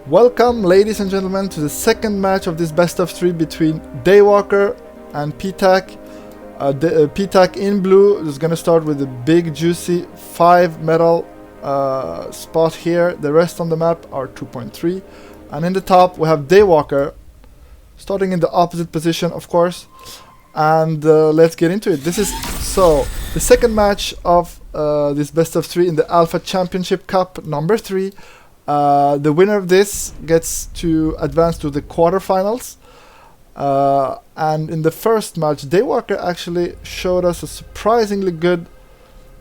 Welcome, ladies and gentlemen, to the second match of this best of 3 between Daywalker and Ptaq. Ptaq in blue is going to start with a big juicy 5 metal spot here. The rest on the map are 2.3. And in the top we have Daywalker starting in the opposite position, of course. And let's get into it. This is the second match of this best of 3 in the Alpha Championship Cup number 3. The winner of this gets to advance to the quarterfinals. And in the first match, Daywalker actually showed us a surprisingly good,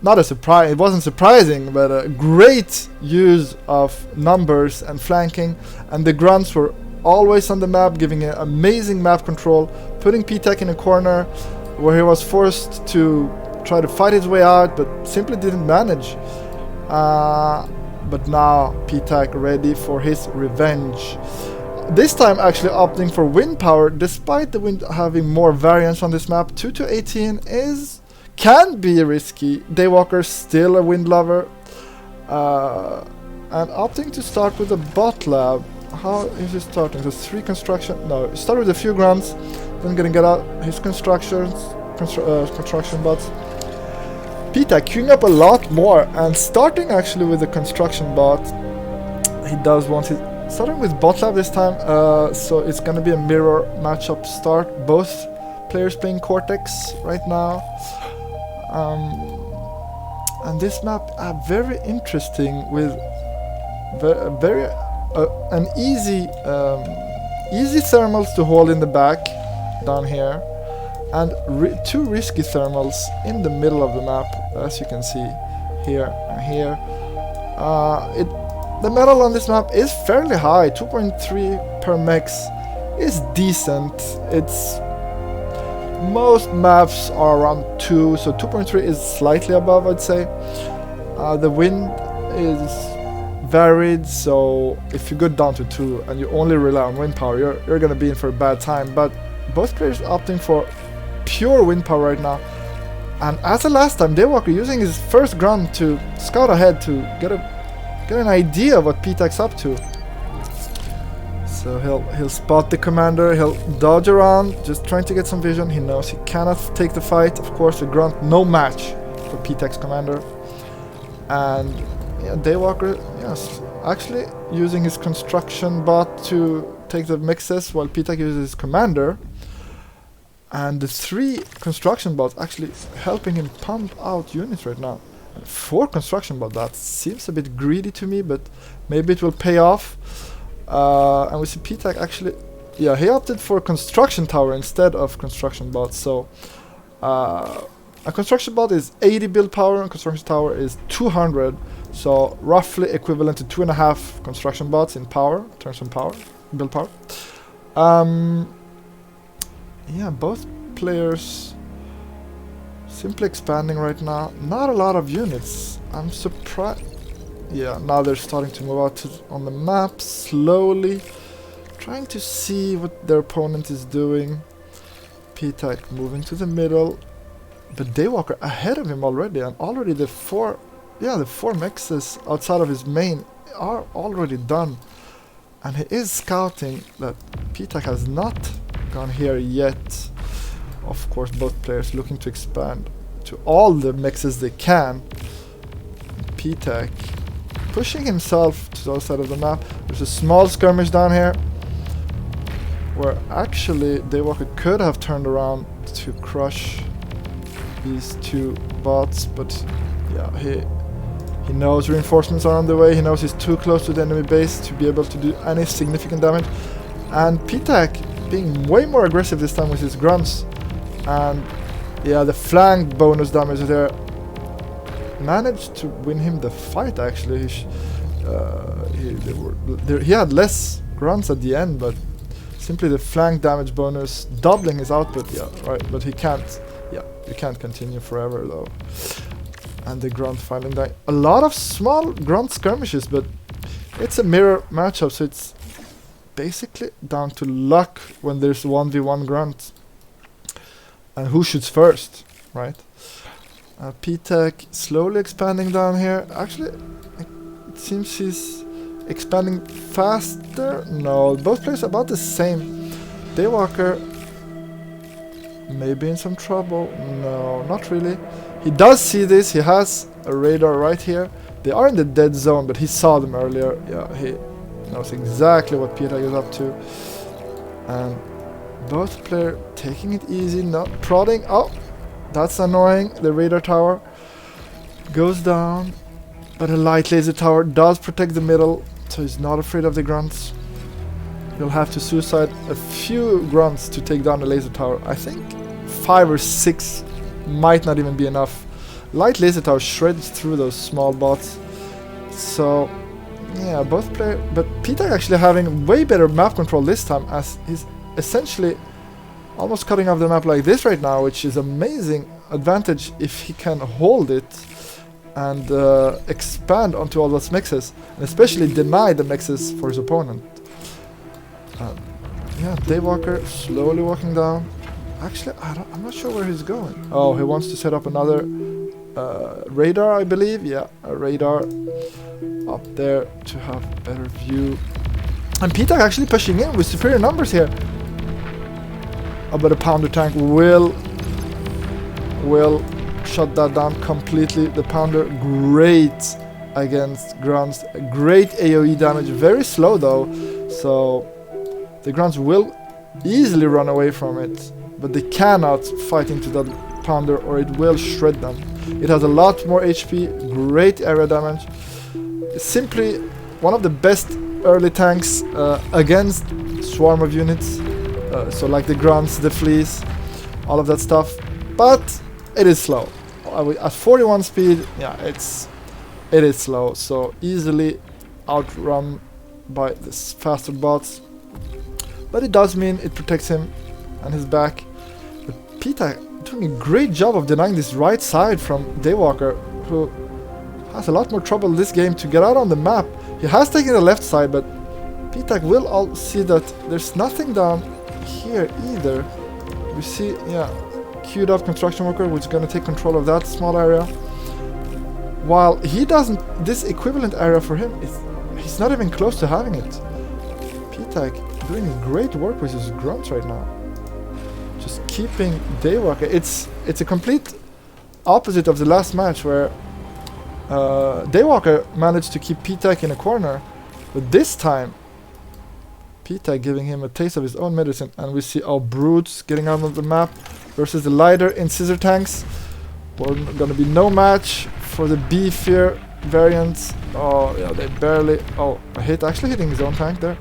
not a surprise, it wasn't surprising, but a great use of numbers and flanking. And the grunts were always on the map, giving an amazing map control, putting Ptaq in a corner where he was forced to try to fight his way out, but simply didn't manage. But now Ptaq ready for his revenge. This time actually opting for wind power, despite the wind having more variance on this map. 2 to 18 can be risky. Daywalker's still a wind lover. And opting to start with a bot lab. How is he starting? So 3 construction. No, start with a few grunts, then gonna get out his construction bots. Ptaq queuing up a lot more and starting actually with the construction bot. He does want it starting with bot lab this time, so it's gonna be a mirror matchup start. Both players playing Cortex right now, and this map very interesting with an easy thermals to hold in the back down here. And 2 risky thermals in the middle of the map, as you can see here and here. The metal on this map is fairly high. 2.3 per mex is decent. Most maps are around 2, so 2.3 is slightly above, I'd say. The wind is varied, so if you go down to 2 and you only rely on wind power, you're gonna be in for a bad time. But both players opting for pure wind power right now, and as the last time, Daywalker using his first grunt to scout ahead to get an idea of what Ptaq's up to. So he'll spot the commander, he'll dodge around, just trying to get some vision. He knows he cannot take the fight. Of course, the grunt no match for Ptaq's commander, and yeah, Daywalker, yes, actually using his construction bot to take the mixes while Ptaq uses his commander. And the 3 construction bots actually helping him pump out units right now. And 4 construction bots, that seems a bit greedy to me, but maybe it will pay off. And we see Ptaq actually, yeah, he opted for construction tower instead of construction bots. So a construction bot is 80 build power and construction tower is 200. So roughly equivalent to 2.5 construction bots in power, in terms of power, build power. Yeah, both players simply expanding right now. Not a lot of units. I'm surprised. Yeah, now they're starting to move out on the map slowly, trying to see what their opponent is doing. Ptaq moving to the middle, but Daywalker ahead of him already, and already the 4 mexes outside of his main are already done. And he is scouting that Ptaq has not gone here yet. Of course, both players looking to expand to all the mixes they can. Ptaq pushing himself to the other side of the map. There's a small skirmish down here where actually Daywalker could have turned around to crush these 2 bots, but yeah, he knows reinforcements are on the way. He knows he's too close to the enemy base to be able to do any significant damage. And Ptaq being way more aggressive this time with his grunts, and yeah, the flank bonus damage there managed to win him the fight. Actually, he had less grunts at the end, but simply the flank damage bonus doubling his output. Yeah, right. But he can't. Yeah, you can't continue forever though. And the grunt finally dying. A lot of small grunt skirmishes, but it's a mirror matchup, so it's basically down to luck when there's 1v1 grunt. And who shoots first, right? Ptaq slowly expanding down here. Actually, it seems he's expanding faster? No, both players about the same. Daywalker maybe in some trouble. No, not really. He does see this. He has a radar right here. They are in the dead zone, but he saw them earlier. Yeah, he knows exactly what Ptaq is up to. And both players taking it easy, not prodding. Oh, that's annoying. The radar tower goes down, but a light laser tower does protect the middle, so he's not afraid of the grunts. He'll have to suicide a few grunts to take down the laser tower. I think 5 or 6 might not even be enough. Light laser tower shreds through those small bots. So yeah, both players, but Ptaq actually having way better map control this time, as he's essentially almost cutting off the map like this right now, which is amazing advantage if he can hold it and expand onto all those mixes, and especially deny the mixes for his opponent. Yeah, Daywalker slowly walking down. Actually, I'm not sure where he's going. Oh, he wants to set up another radar, I believe. Yeah, a radar up there to have a better view. And Ptaq actually pushing in with superior numbers here. Oh, but a pounder tank will shut that down completely. The pounder, great against grunts, great AoE damage, very slow though, so the grunts will easily run away from it, but they cannot fight into that pounder or it will shred them. It has a lot more HP, great area damage. It's simply one of the best early tanks against swarm of units, so like the grunts, the fleas, all of that stuff, but it is slow. At 41 speed, yeah, it is slow, so easily outrun by the faster bots. But it does mean it protects him and his back. But Ptaq doing a great job of denying this right side from Daywalker, who has a lot more trouble this game to get out on the map. He has taken the left side, but Ptaq will all see that there's nothing down here either. We see, yeah, queued up construction worker, which is going to take control of that small area. While he doesn't, this equivalent area for him, he's not even close to having it. Ptaq doing great work with his grunts right now. Just keeping Daywalker. It's a complete opposite of the last match where Daywalker managed to keep Ptaq in a corner, but this time Ptaq giving him a taste of his own medicine, and we see our brutes getting out of the map versus the lighter in scissor tanks. Well, gonna be no match for the B-Fear variants. Oh yeah, they barely. Oh, a hit, actually hitting his own tank there.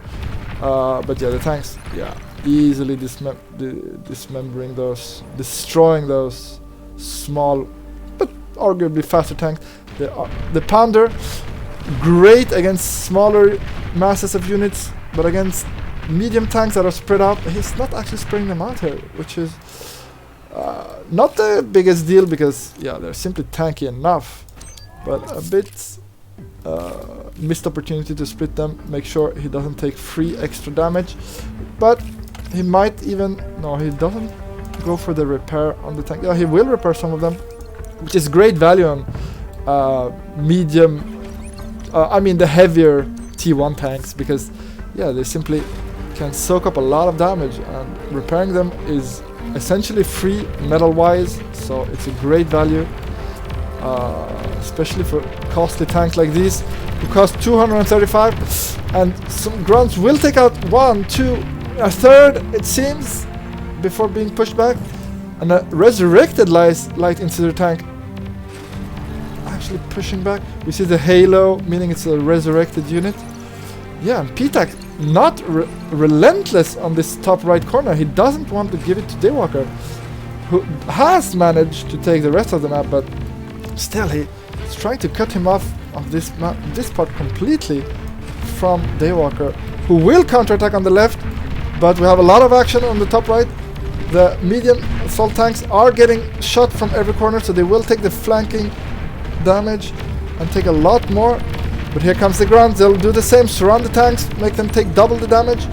But yeah, the tanks, yeah, easily dismembering those, destroying those small but arguably faster tanks. The pounder, great against smaller masses of units, but against medium tanks that are spread out, he's not actually spreading them out here, which is not the biggest deal because, yeah, they're simply tanky enough, but a bit missed opportunity to split them, make sure he doesn't take free extra damage. But he might even, no, he doesn't go for the repair on the tank. Yeah, he will repair some of them, which is great value on medium, I mean the heavier T1 tanks, because yeah, they simply can soak up a lot of damage, and repairing them is essentially free metal wise, so it's a great value. Especially for costly tanks like these, who cost 235, and some grunts will take out 1, 2, a third, it seems, before being pushed back. And a resurrected light incinerator tank actually pushing back. We see the halo, meaning it's a resurrected unit. Yeah, and Ptaq not relentless on this top right corner. He doesn't want to give it to Daywalker, who has managed to take the rest of the map, but still he's trying to cut him off of this part completely from Daywalker, who will counterattack on the left, but we have a lot of action on the top right. The medium assault tanks are getting shot from every corner, so they will take the flanking damage and take a lot more. But here comes the grunts, they'll do the same, surround the tanks, make them take double the damage.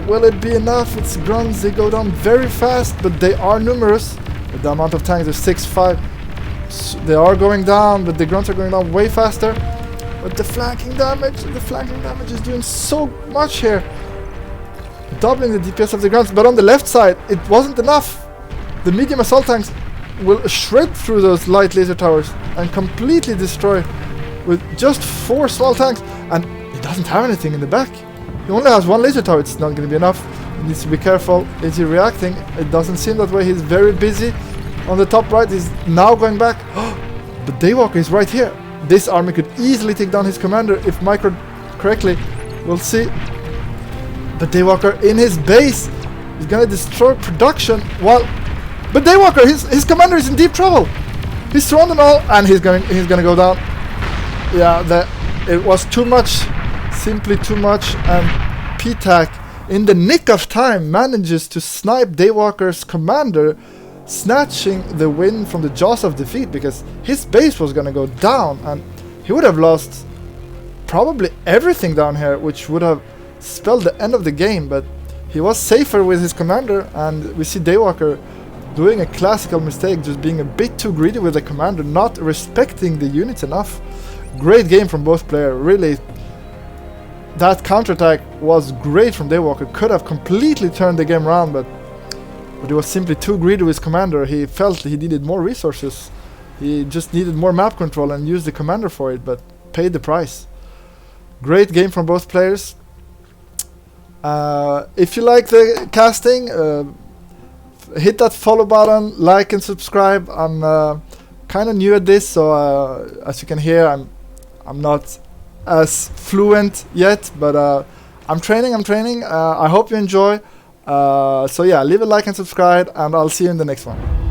Will it be enough? It's grunts, they go down very fast, but they are numerous. The amount of tanks is 6-5. They are going down, but the grunts are going down way faster. But the flanking damage is doing so much here. Doubling the DPS of the guns, but on the left side, it wasn't enough. The medium assault tanks will shred through those light laser towers and completely destroy with just 4 small tanks, and he doesn't have anything in the back. He only has 1 laser tower. It's not going to be enough. He needs to be careful. Is he reacting? It doesn't seem that way. He's very busy. On the top right, he's now going back. But Daywalker is right here. This army could easily take down his commander if microed correctly. We'll see. But Daywalker in his base is going to destroy production while... But Daywalker, his commander is in deep trouble. He's thrown them all and he's going to go down. Yeah, it was too much. Simply too much. And Ptaq, in the nick of time, manages to snipe Daywalker's commander, snatching the win from the jaws of defeat, because his base was going to go down and he would have lost probably everything down here, which would have spelled the end of the game. But he was safer with his commander, and we see Daywalker doing a classical mistake, just being a bit too greedy with the commander, not respecting the units enough. Great game from both players, really. That counterattack was great from Daywalker, could have completely turned the game around, but he was simply too greedy with his commander. He felt he needed more resources. He just needed more map control and used the commander for it, but paid the price. Great game from both players. If you like the casting, hit that follow button, like and subscribe. I'm kind of new at this, so as you can hear, I'm not as fluent yet, but I'm training. I hope you enjoy. So yeah, leave a like and subscribe, and I'll see you in the next one.